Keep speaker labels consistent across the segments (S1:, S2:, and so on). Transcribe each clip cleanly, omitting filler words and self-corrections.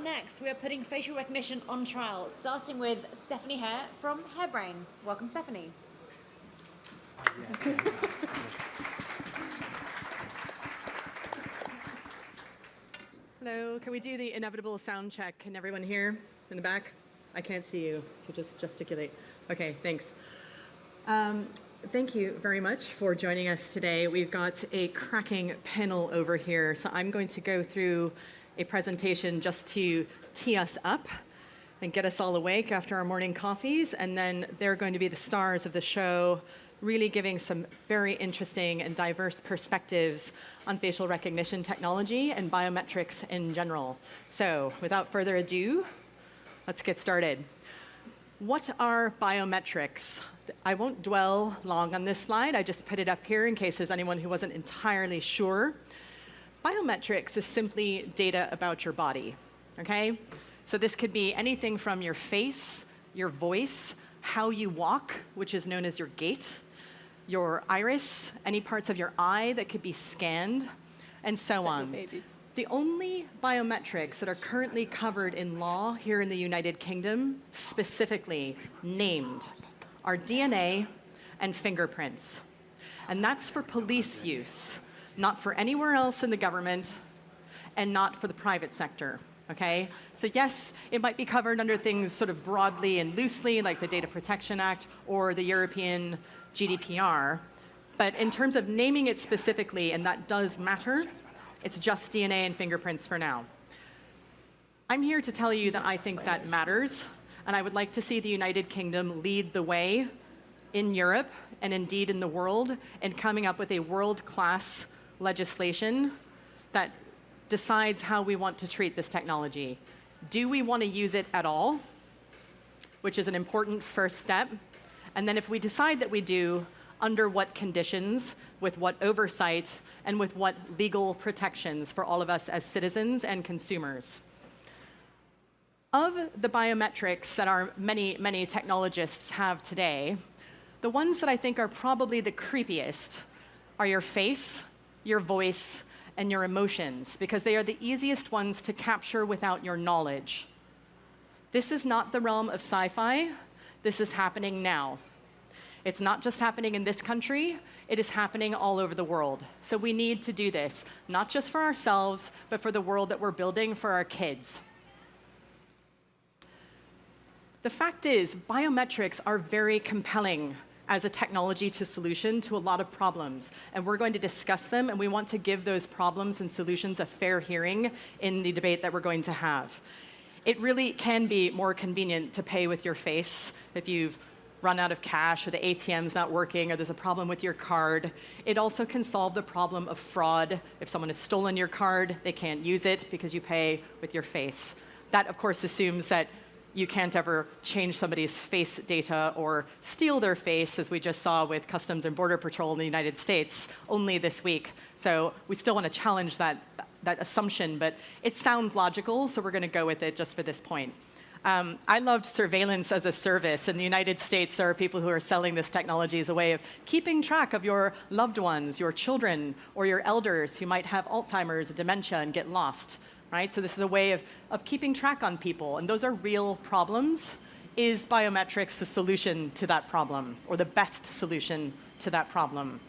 S1: next, we are putting facial recognition on trial, starting with Stephanie Hare from Harebrain. Welcome, Stephanie.
S2: Hello, can we do the inevitable sound check? Can everyone hear in the back? I can't see you, so just gesticulate. Okay, thanks. Thank you very much for joining us today. We've got a cracking panel over here, so I'm going to go through a presentation just to tee us up and get us all awake after our morning coffees, and then they're going to be the stars of the show, really giving some very interesting and diverse perspectives on facial recognition technology and biometrics in general. So without further ado, let's get started. What are biometrics? I won't dwell long on this slide. I just put it up here in case there's anyone who wasn't entirely sure. Biometrics is simply data about your body, okay? So this could be anything from your face, your voice, how you walk, which is known as your gait, your iris, any parts of your eye that could be scanned, and so on.
S1: Baby.
S2: The only biometrics that are currently covered in law here in the United Kingdom, specifically named, are DNA and fingerprints. And that's for police use, not for anywhere else in the government, and not for the private sector, okay? So yes, it might be covered under things sort of broadly and loosely, like the Data Protection Act or the European GDPR, but in terms of naming it specifically, and that does matter, it's just DNA and fingerprints for now. I'm here to tell you that I think that matters, and I would like to see the United Kingdom lead the way in Europe, and indeed in the world, in coming up with a world-class legislation that decides how we want to treat this technology. Do we want to use it at all? Which is an important first step. And then if we decide that we do, under what conditions, with what oversight, and with what legal protections for all of us as citizens and consumers. Of the biometrics that our many technologists have today, the ones that I think are probably the creepiest are your face, your voice, and your emotions, because they are the easiest ones to capture without your knowledge. This is not the realm of sci-fi. This is happening now. It's not just happening in this country, it is happening all over the world. So we need to do this, not just for ourselves, but for the world that we're building for our kids. The fact is, biometrics are very compelling as a technology to solution to a lot of problems. And we're going to discuss them, and we want to give those problems and solutions a fair hearing in the debate that we're going to have. It really can be more convenient to pay with your face if you've run out of cash, or the ATM's not working, or there's a problem with your card. It also can solve the problem of fraud. If someone has stolen your card, they can't use it because you pay with your face. That, of course, assumes that you can't ever change somebody's face data or steal their face, as we just saw with Customs and Border Patrol in the United States only this week. So we still want to challenge that assumption, but it sounds logical, so we're going to go with it just for this point. I loved surveillance as a service. In the United States, there are people who are selling this technology as a way of keeping track of your loved ones, your children, or your elders who might have Alzheimer's, dementia, and get lost. Right? So this is a way of keeping track on people, and those are real problems. Is biometrics the solution to that problem, or the best solution to that problem?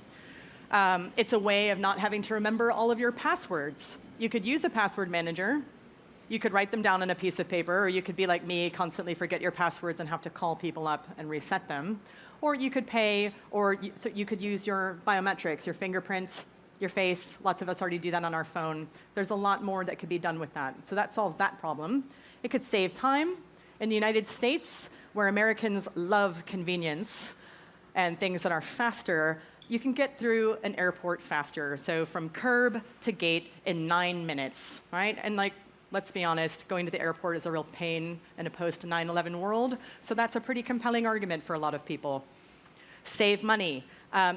S2: It's a way of not having to remember all of your passwords. You could use a password manager. You could write them down on a piece of paper, or you could be like me, constantly forget your passwords and have to call people up and reset them. Or you could pay, or so you could use your biometrics, your fingerprints, your face. Lots of us already do that on our phone. There's a lot more that could be done with that. So that solves that problem. It could save time. In the United States, where Americans love convenience and things that are faster, you can get through an airport faster. So from curb to gate in 9 minutes, right? And like, let's be honest, going to the airport is a real pain in a post-9/11 world. So that's a pretty compelling argument for a lot of people. Save money.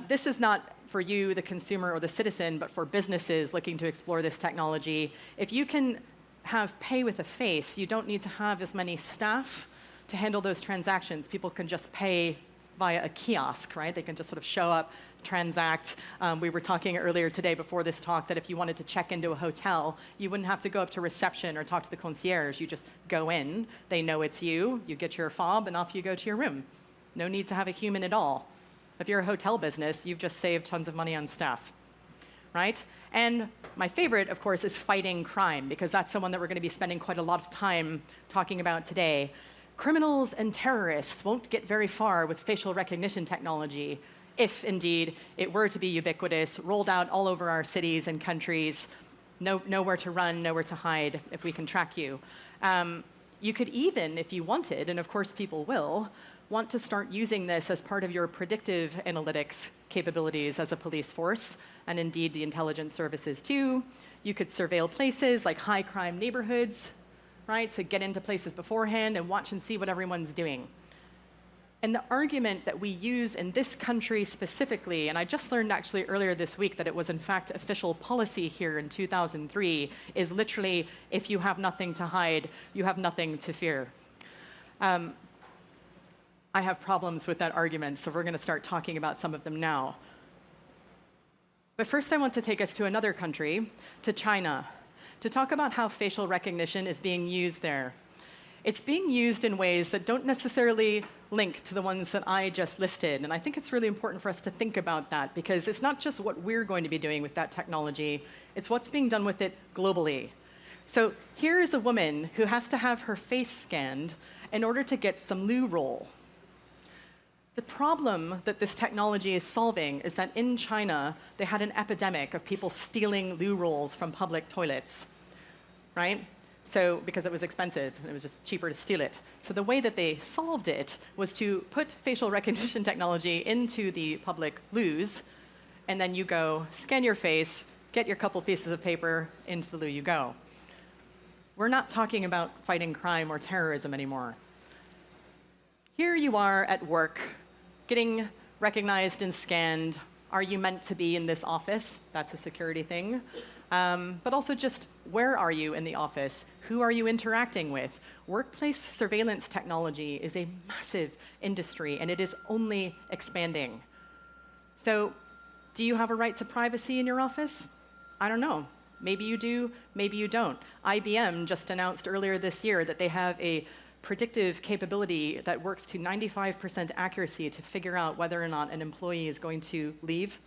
S2: This is not for you, the consumer or the citizen, but for businesses looking to explore this technology. If you can have pay with a face, you don't need to have as many staff to handle those transactions. People can just pay via a kiosk, right? They can just sort of show up, transact. We were talking earlier today before this talk that if you wanted to check into a hotel, you wouldn't have to go up to reception or talk to the concierge. You just go in, they know it's you get your fob, and off you go to your room. No need to have a human at all. If you're a hotel business, you've just saved tons of money on staff, right? And my favorite, of course, is fighting crime, because that's the one that we're going to be spending quite a lot of time talking about today. Criminals and terrorists won't get very far with facial recognition technology if, indeed, it were to be ubiquitous, rolled out all over our cities and countries, nowhere to run, nowhere to hide if we can track you. You could even, if you wanted, and of course people will, want to start using this as part of your predictive analytics capabilities as a police force, and indeed the intelligence services too. You could surveil places like high crime neighborhoods, right? So get into places beforehand and watch and see what everyone's doing. And the argument that we use in this country specifically, and I just learned actually earlier this week that it was in fact official policy here in 2003, is literally, if you have nothing to hide, you have nothing to fear. I have problems with that argument, so we're going to start talking about some of them now. But first I want to take us to another country, to China, to talk about how facial recognition is being used there. It's being used in ways that don't necessarily link to the ones that I just listed, and I think it's really important for us to think about that, because it's not just what we're going to be doing with that technology, it's what's being done with it globally. So here is a woman who has to have her face scanned in order to get some loo roll. The problem that this technology is solving is that in China, they had an epidemic of people stealing loo rolls from public toilets, right? So, because it was expensive, and it was just cheaper to steal it. So the way that they solved it was to put facial recognition technology into the public loos, and then you go, scan your face, get your couple pieces of paper, into the loo you go. We're not talking about fighting crime or terrorism anymore. Here you are at work, getting recognized and scanned. Are you meant to be in this office? That's a security thing. But also just, where are you in the office? Who are you interacting with? Workplace surveillance technology is a massive industry, and it is only expanding. So, do you have a right to privacy in your office? I don't know. Maybe you do, maybe you don't. IBM just announced earlier this year that they have a predictive capability that works to 95% accuracy to figure out whether or not an employee is going to leave.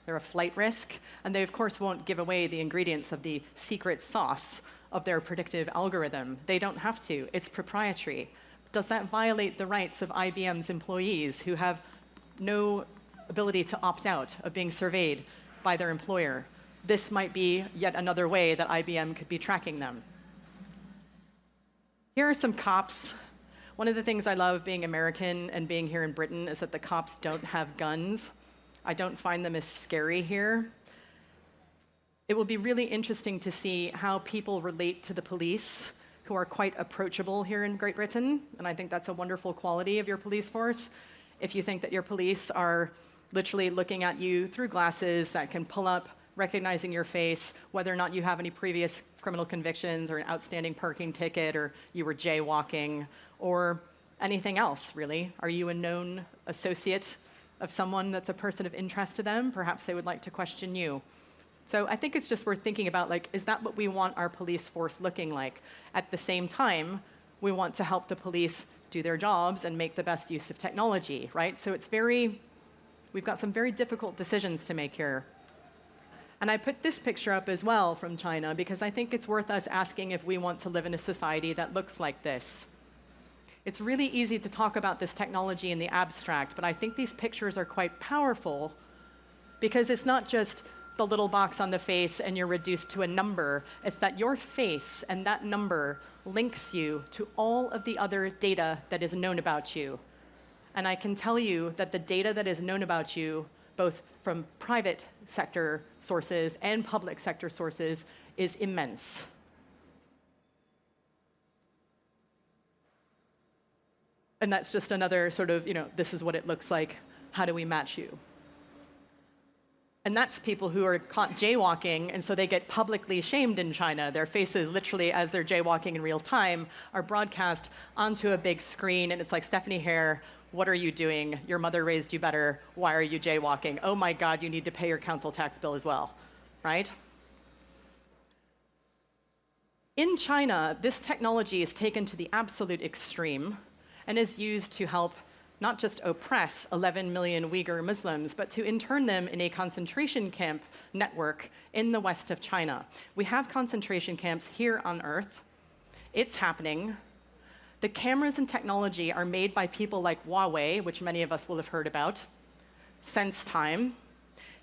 S2: They're a flight risk, and they of course won't give away the ingredients of the secret sauce of their predictive algorithm. They don't have to, it's proprietary. Does that violate the rights of IBM's employees who have no ability to opt out of being surveyed by their employer? This might be yet another way that IBM could be tracking them. Here are some cops. One of the things I love being American and being here in Britain is that the cops don't have guns. I don't find them as scary here. It will be really interesting to see how people relate to the police, who are quite approachable here in Great Britain, and I think that's a wonderful quality of your police force. If you think that your police are literally looking at you through glasses that can pull up, recognizing your face, whether or not you have any previous criminal convictions or an outstanding parking ticket, or you were jaywalking, or anything else, really. Are you a known associate of someone that's a person of interest to them? Perhaps they would like to question you. So I think it's just worth thinking about, like, is that what we want our police force looking like? At the same time, we want to help the police do their jobs and make the best use of technology, right? So we've got some very difficult decisions to make here. And I put this picture up as well from China because I think it's worth us asking if we want to live in a society that looks like this. It's really easy to talk about this technology in the abstract, but I think these pictures are quite powerful because it's not just the little box on the face and you're reduced to a number. It's that your face and that number links you to all of the other data that is known about you. And I can tell you that the data that is known about you, both from private sector sources and public sector sources, is immense. And that's just another sort of, this is what it looks like. How do we match you? And that's people who are caught jaywalking, and so they get publicly shamed in China. Their faces, literally, as they're jaywalking in real time, are broadcast onto a big screen, and it's like, Stephanie Hare, what are you doing? Your mother raised you better. Why are you jaywalking? Oh my God, you need to pay your council tax bill as well, right? In China, this technology is taken to the absolute extreme and is used to help not just oppress 11 million Uyghur Muslims, but to intern them in a concentration camp network in the west of China. We have concentration camps here on Earth. It's happening. The cameras and technology are made by people like Huawei, which many of us will have heard about, SenseTime,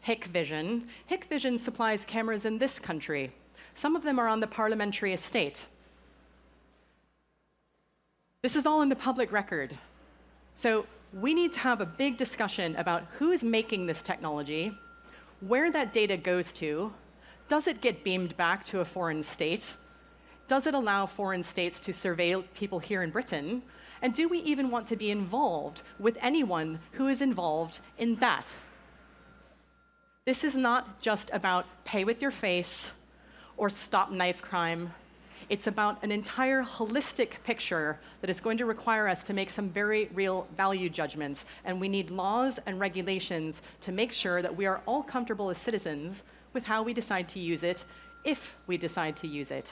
S2: Hikvision. Hikvision supplies cameras in this country. Some of them are on the parliamentary estate. This is all in the public record. So we need to have a big discussion about who is making this technology, where that data goes to, does it get beamed back to a foreign state, does it allow foreign states to surveil people here in Britain, and do we even want to be involved with anyone who is involved in that? This is not just about pay with your face or stop knife crime. It's about an entire holistic picture that is going to require us to make some very real value judgments. And we need laws and regulations to make sure that we are all comfortable as citizens with how we decide to use it, if we decide to use it.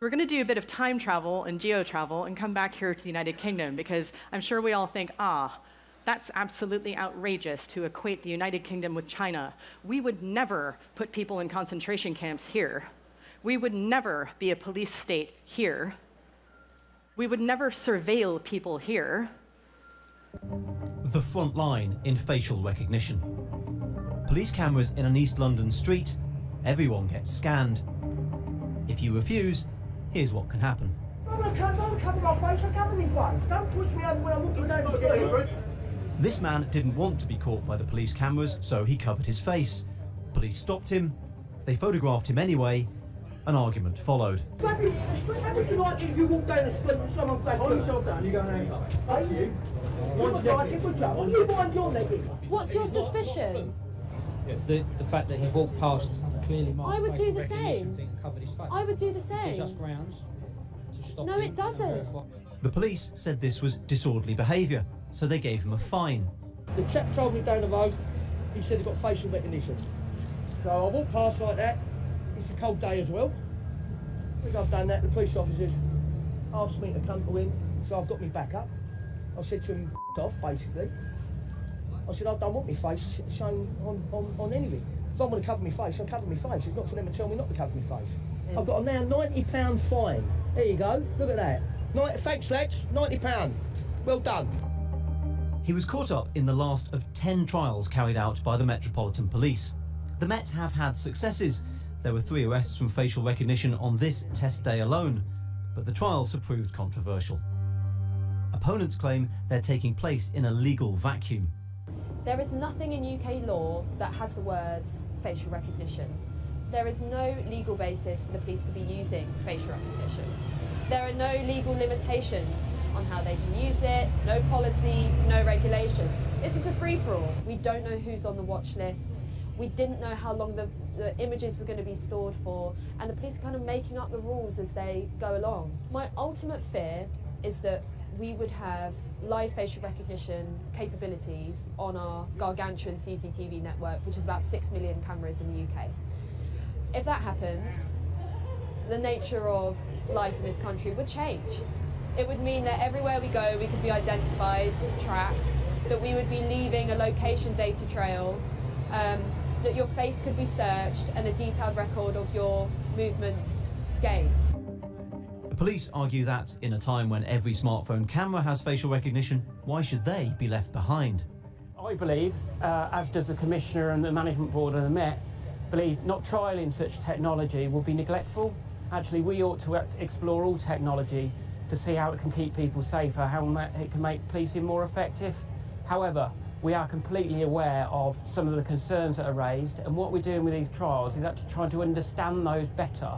S2: We're going to do a bit of time travel and geo-travel and come back here to the United Kingdom, because I'm sure we all think, that's absolutely outrageous to equate the United Kingdom with China. We would never put people in concentration camps here. We would never be a police state here. We would never surveil people here.
S3: The front line in facial recognition. Police cameras in an East London street, everyone gets scanned. If you refuse, here's what can happen.
S4: Don't cover my face, I cover my face. Don't push me over when I'm walking down the street.
S3: This man didn't want to be caught by the police cameras, so he covered his face. Police stopped him, they photographed him anyway. An argument followed.
S4: How would you like if you walk down the street and someone grabs you? Hold yourself down, you're going home. That's you. You would like it, would you? What do you mind your leg?
S5: What's your suspicion?
S6: The fact that he walked past clearly marked
S5: I would do the
S6: facial
S5: same.
S6: recognition thing covered his face.
S5: I would do the
S6: Gives
S5: same.
S6: us grounds to stop
S5: No,
S6: him
S5: it doesn't.
S6: and verify.
S3: The police said this was disorderly behaviour, so they gave him a fine.
S4: The chap told me down the road, he said he got facial recognition. So I walked past like that. It's a cold day as well. As I've done that, the police officers asked me to come to him, so I've got me back up. I said to him, off, basically. I said, I don't want my face shown on anything. If I want to cover my face, I'll cover my face. It's not for them to tell me not to cover my face. I've got a now £90 fine. There you go, look at that. Thanks, lads, £90. Well done.
S3: He was caught up in the last of 10 trials carried out by the Metropolitan Police. The Met have had successes. There were 3 arrests from facial recognition on this test day alone, but the trials have proved controversial. Opponents claim they're taking place in a legal vacuum.
S5: There is nothing in UK law that has the words facial recognition. There is no legal basis for the police to be using facial recognition. There are no legal limitations on how they can use it, no policy, no regulation. This is a free-for-all. We don't know who's on the watch lists. We didn't know how long the images were going to be stored for, and the police are kind of making up the rules as they go along. My ultimate fear is that we would have live facial recognition capabilities on our gargantuan CCTV network, which is about 6 million cameras in the UK. If that happens, the nature of life in this country would change. It would mean that everywhere we go, we could be identified, tracked, that we would be leaving a location data trail, that your face could be searched and a detailed record of your movements gained.
S3: The police argue that, in a time when every smartphone camera has facial recognition, why should they be left behind?
S7: I believe, as does the Commissioner and the Management Board and the Met, believe not trialling such technology will be neglectful. Actually, we ought to explore all technology to see how it can keep people safer, how it can make policing more effective. However, we are completely aware of some of the concerns that are raised, and what we're doing with these trials is actually trying to understand those better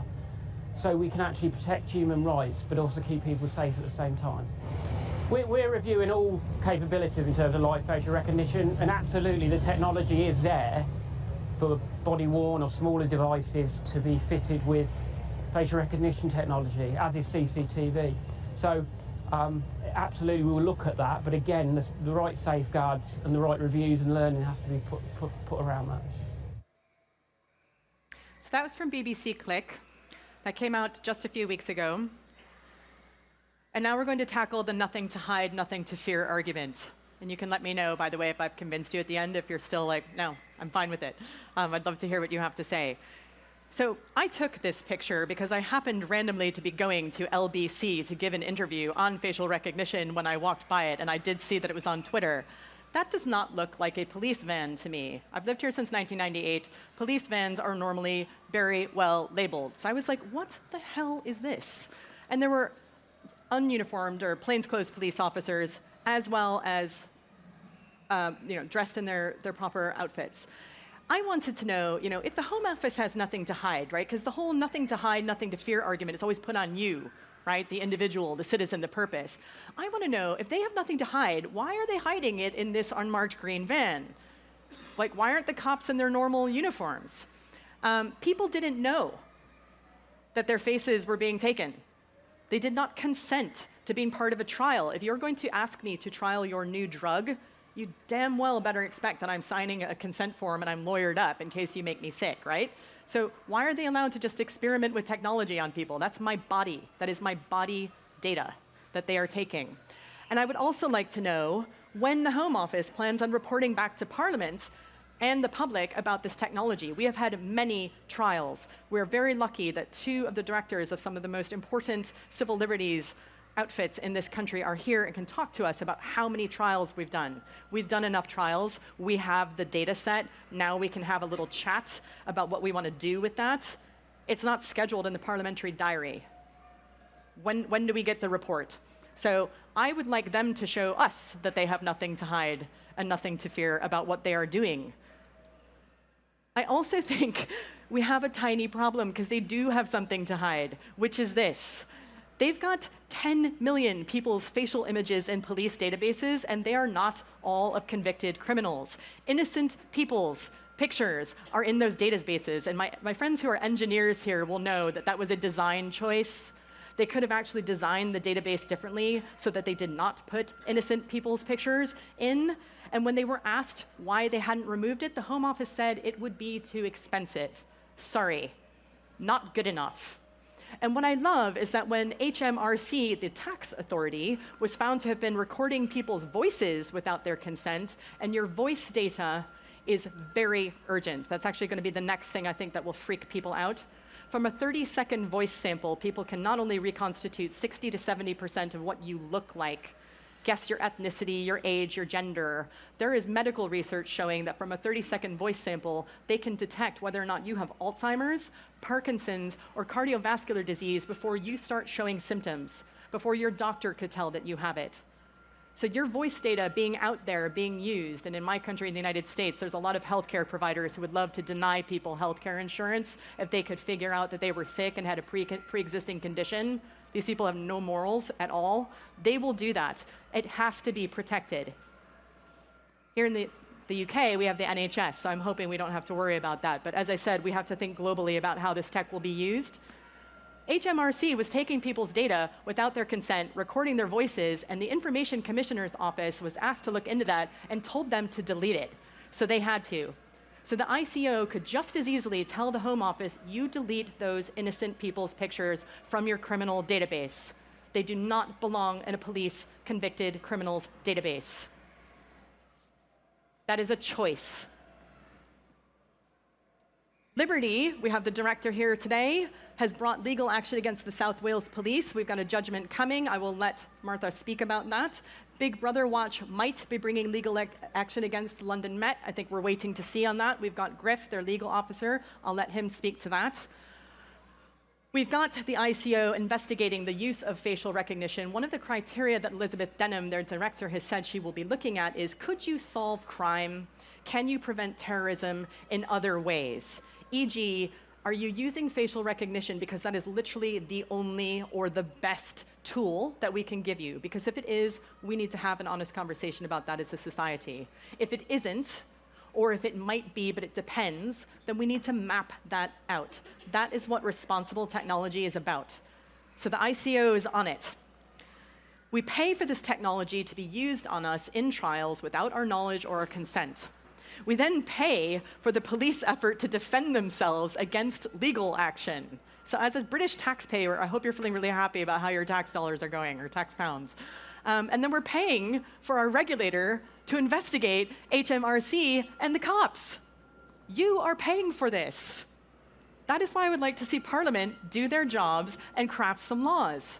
S7: so we can actually protect human rights but also keep people safe at the same time. We're reviewing all capabilities in terms of live facial recognition, and absolutely the technology is there for body-worn or smaller devices to be fitted with facial recognition technology, as is CCTV. So absolutely we will look at that, but again, the right safeguards and the right reviews and learning has to be put around that.
S2: So that was from BBC Click. That came out just a few weeks ago. And now we're going to tackle the nothing to hide, nothing to fear argument. And you can let me know, by the way, if I've convinced you at the end, if you're still like, no, I'm fine with it. I'd love to hear what you have to say. So I took this picture because I happened randomly to be going to LBC to give an interview on facial recognition when I walked by it, and I did see that it was on Twitter. That does not look like a police van to me. I've lived here since 1998. Police vans are normally very well labeled. So I was like, what the hell is this? And there were ununiformed or plainclothes police officers, as well as dressed in their proper outfits. I wanted to know, if the Home Office has nothing to hide, right? Because the whole nothing to hide, nothing to fear argument is always put on you, right? The individual, the citizen, the purpose. I want to know, if they have nothing to hide, why are they hiding it in this unmarked green van? Like, why aren't the cops in their normal uniforms? People didn't know that their faces were being taken. They did not consent to being part of a trial. If you're going to ask me to trial your new drug, you damn well better expect that I'm signing a consent form and I'm lawyered up in case you make me sick, right? So why are they allowed to just experiment with technology on people? That's my body. That is my body data that they are taking. And I would also like to know when the Home Office plans on reporting back to Parliament and the public about this technology. We have had many trials. We're very lucky that 2 of the directors of some of the most important civil liberties outfits in this country are here and can talk to us about how many trials we've done. We've done enough trials. We have the data set. Now we can have a little chat about what we want to do with that. It's not scheduled in the parliamentary diary. When do we get the report? So I would like them to show us that they have nothing to hide and nothing to fear about what they are doing. I also think we have a tiny problem because they do have something to hide, which is this. They've got 10 million people's facial images in police databases, and they are not all of convicted criminals. Innocent people's pictures are in those databases, and my friends who are engineers here will know that that was a design choice. They could have actually designed the database differently so that they did not put innocent people's pictures in. And when they were asked why they hadn't removed it, the Home Office said it would be too expensive. Sorry, not good enough. And what I love is that when HMRC, the tax authority, was found to have been recording people's voices without their consent, and your voice data is very urgent. That's actually going to be the next thing I think that will freak people out. From a 30-second voice sample, people can not only reconstitute 60 to 70% of what you look like, guess your ethnicity, your age, your gender. There is medical research showing that from a 30-second voice sample, they can detect whether or not you have Alzheimer's, Parkinson's, or cardiovascular disease before you start showing symptoms, before your doctor could tell that you have it. So your voice data being out there, being used, and in my country, in the United States, there's a lot of healthcare providers who would love to deny people healthcare insurance if they could figure out that they were sick and had a pre-existing condition. These people have no morals at all. They will do that. It has to be protected. Here in the UK, we have the NHS, so I'm hoping we don't have to worry about that. But as I said, we have to think globally about how this tech will be used. HMRC was taking people's data without their consent, recording their voices, and the Information Commissioner's Office was asked to look into that and told them to delete it. So they had to. So the ICO could just as easily tell the Home Office, you delete those innocent people's pictures from your criminal database. They do not belong in a police convicted criminals database. That is a choice. Liberty, we have the director here today, has brought legal action against the South Wales Police. We've got a judgment coming. I will let Martha speak about that. Big Brother Watch might be bringing legal action against the London Met. I think we're waiting to see on that. We've got Griff, their legal officer. I'll let him speak to that. We've got the ICO investigating the use of facial recognition. One of the criteria that Elizabeth Denham, their director, has said she will be looking at is, could you solve crime? Can you prevent terrorism in other ways? E.g., Are you using facial recognition because that is literally the only or the best tool that we can give you? Because if it is, we need to have an honest conversation about that as a society. If it isn't, or if it might be, but it depends, then we need to map that out. That is what responsible technology is about. So the ICO is on it. We pay for this technology to be used on us in trials without our knowledge or our consent. We then pay for the police effort to defend themselves against legal action. So as a British taxpayer, I hope you're feeling really happy about how your tax dollars are going, or tax pounds. And then we're paying for our regulator to investigate HMRC and the cops. You are paying for this. That is why I would like to see Parliament do their jobs and craft some laws.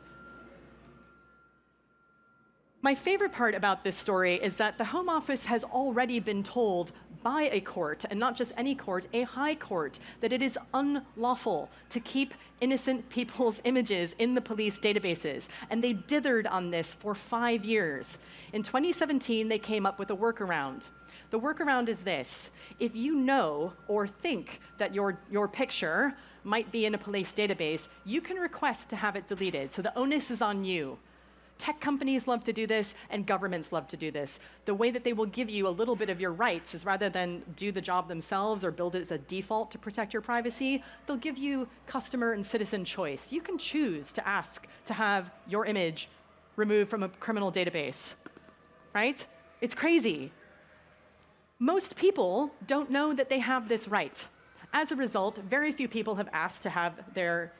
S2: My favorite part about this story is that the Home Office has already been told by a court, and not just any court, a high court, that it is unlawful to keep innocent people's images in the police databases. And they dithered on this for 5 years. In 2017, they came up with a workaround. The workaround is this: if you know or think that your picture might be in a police database, you can request to have it deleted. So the onus is on you. Tech companies love to do this, and governments love to do this. The way that they will give you a little bit of your rights is, rather than do the job themselves or build it as a default to protect your privacy, they'll give you customer and citizen choice. You can choose to ask to have your image removed from a criminal database, right? It's crazy. Most people don't know that they have this right. As a result, very few people have asked to have their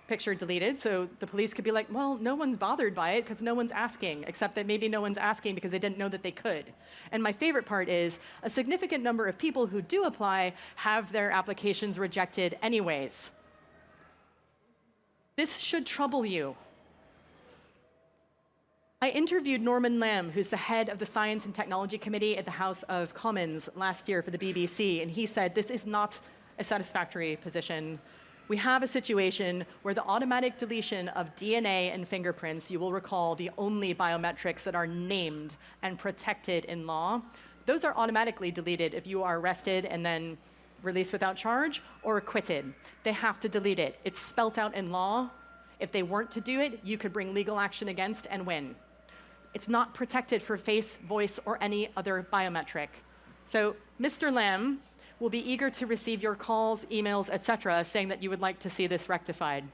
S2: picture deleted, so the police could be like, well, no one's bothered by it because no one's asking, except that maybe no one's asking because they didn't know that they could. And my favorite part is a significant number of people who do apply have their applications rejected anyways. This should trouble you. I interviewed Norman Lamb, who's the head of the Science and Technology Committee at the House of Commons last year for the BBC, and he said this is not a satisfactory position. We have a situation where the automatic deletion of DNA and fingerprints, you will recall the only biometrics that are named and protected in law, those are automatically deleted if you are arrested and then released without charge or acquitted. They have to delete it. It's spelt out in law. If they weren't to do it, you could bring legal action against and win. It's not protected for face, voice, or any other biometric. So Mr. Lamb will be eager to receive your calls, emails, etc., saying that you would like to see this rectified.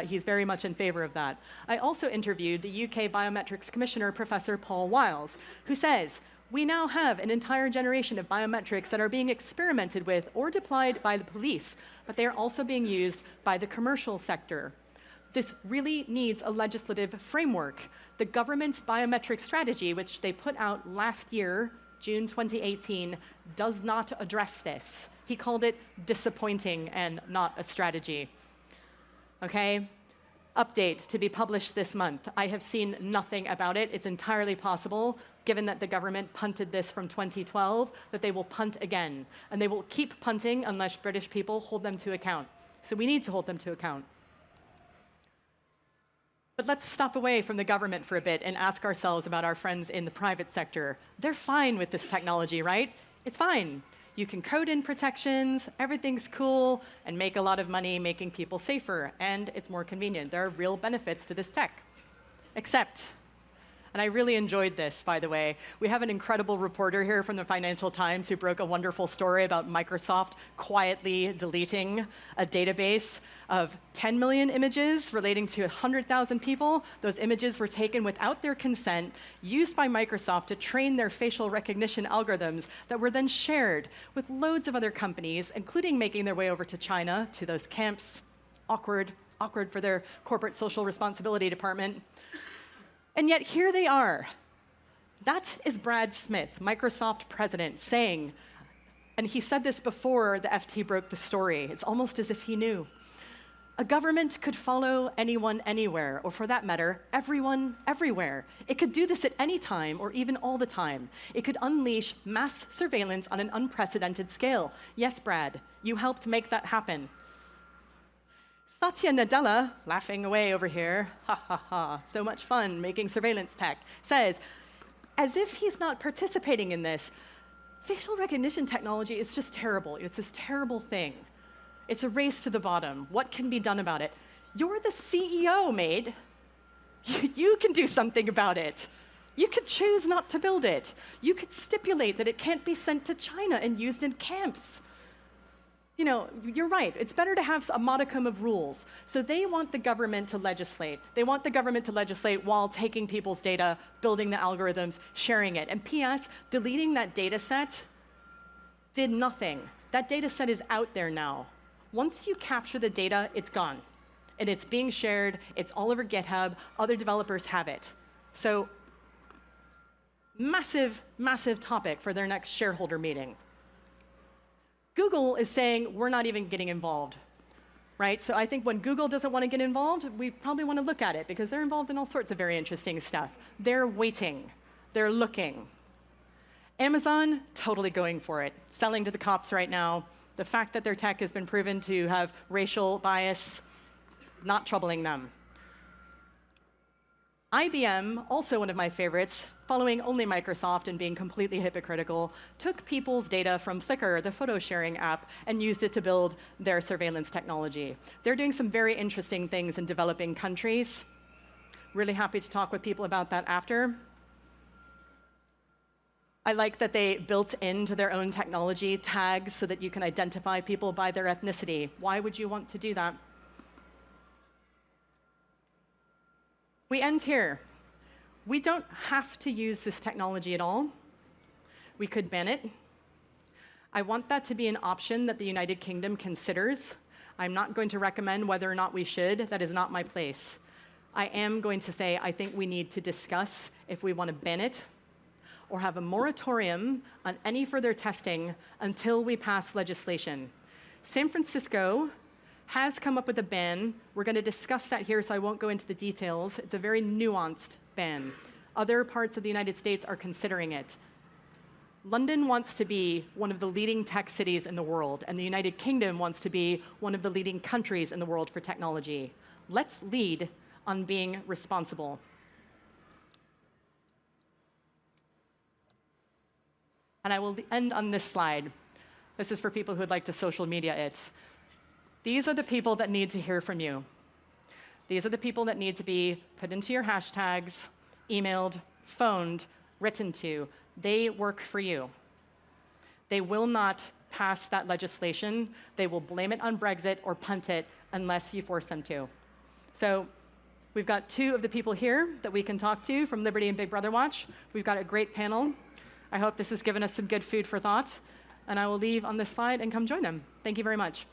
S2: He's very much in favor of that. I also interviewed the UK Biometrics Commissioner, Professor Paul Wiles, who says, we now have an entire generation of biometrics that are being experimented with or deployed by the police, but they are also being used by the commercial sector. This really needs a legislative framework. The government's biometric strategy, which they put out last year, June 2018, does not address this. He called it disappointing and not a strategy. Okay? Update to be published this month. I have seen nothing about it. It's entirely possible, given that the government punted this from 2012, that they will punt again. And they will keep punting unless British people hold them to account. So we need to hold them to account. But let's stop away from the government for a bit and ask ourselves about our friends in the private sector. They're fine with this technology, right? It's fine. You can code in protections, everything's cool, and make a lot of money making people safer, and it's more convenient. There are real benefits to this tech. Except, and I really enjoyed this, by the way, we have an incredible reporter here from the Financial Times who broke a wonderful story about Microsoft quietly deleting a database of 10 million images relating to 100,000 people. Those images were taken without their consent, used by Microsoft to train their facial recognition algorithms that were then shared with loads of other companies, including making their way over to China, to those camps. Awkward for their corporate social responsibility department. And yet here they are. That is Brad Smith, Microsoft president, saying, and he said this before the FT broke the story, it's almost as if he knew, a government could follow anyone anywhere, or for that matter, everyone everywhere. It could do this at any time, or even all the time. It could unleash mass surveillance on an unprecedented scale. Yes, Brad, you helped make that happen. Satya Nadella, laughing away over here, ha ha ha, so much fun making surveillance tech, says, as if he's not participating in this, facial recognition technology is just terrible. It's this terrible thing. It's a race to the bottom. What can be done about it? You're the CEO, mate. You can do something about it. You could choose not to build it. You could stipulate that it can't be sent to China and used in camps. You know, you're right. It's better to have a modicum of rules. So they want the government to legislate. They want the government to legislate while taking people's data, building the algorithms, sharing it. And P.S., deleting that data set did nothing. That data set is out there now. Once you capture the data, it's gone. And it's being shared. It's all over GitHub. Other developers have it. So massive, massive topic for their next shareholder meeting. Google is saying, we're not even getting involved, right? So I think when Google doesn't want to get involved, we probably want to look at it, because they're involved in all sorts of very interesting stuff. They're waiting. They're looking. Amazon, totally going for it, selling to the cops right now. The fact that their tech has been proven to have racial bias, not troubling them. IBM, also one of my favorites, following only Microsoft and being completely hypocritical, took people's data from Flickr, the photo sharing app, and used it to build their surveillance technology. They're doing some very interesting things in developing countries. Really happy to talk with people about that after. I like that they built into their own technology tags so that you can identify people by their ethnicity. Why would you want to do that? We end here. We don't have to use this technology at all. We could ban it. I want that to be an option that the United Kingdom considers. I'm not going to recommend whether or not we should. That is not my place. I am going to say I think we need to discuss if we want to ban it or have a moratorium on any further testing until we pass legislation. San Francisco has come up with a ban. We're going to discuss that here, so I won't go into the details. It's a very nuanced ban. Other parts of the United States are considering it. London wants to be one of the leading tech cities in the world, and the United Kingdom wants to be one of the leading countries in the world for technology. Let's lead on being responsible. And I will end on this slide. This is for people who would like to social media it. These are the people that need to hear from you. These are the people that need to be put into your hashtags, emailed, phoned, written to. They work for you. They will not pass that legislation. They will blame it on Brexit or punt it unless you force them to. So we've got two of the people here that we can talk to from Liberty and Big Brother Watch. We've got a great panel. I hope this has given us some good food for thought. And I will leave on this slide and come join them. Thank you very much.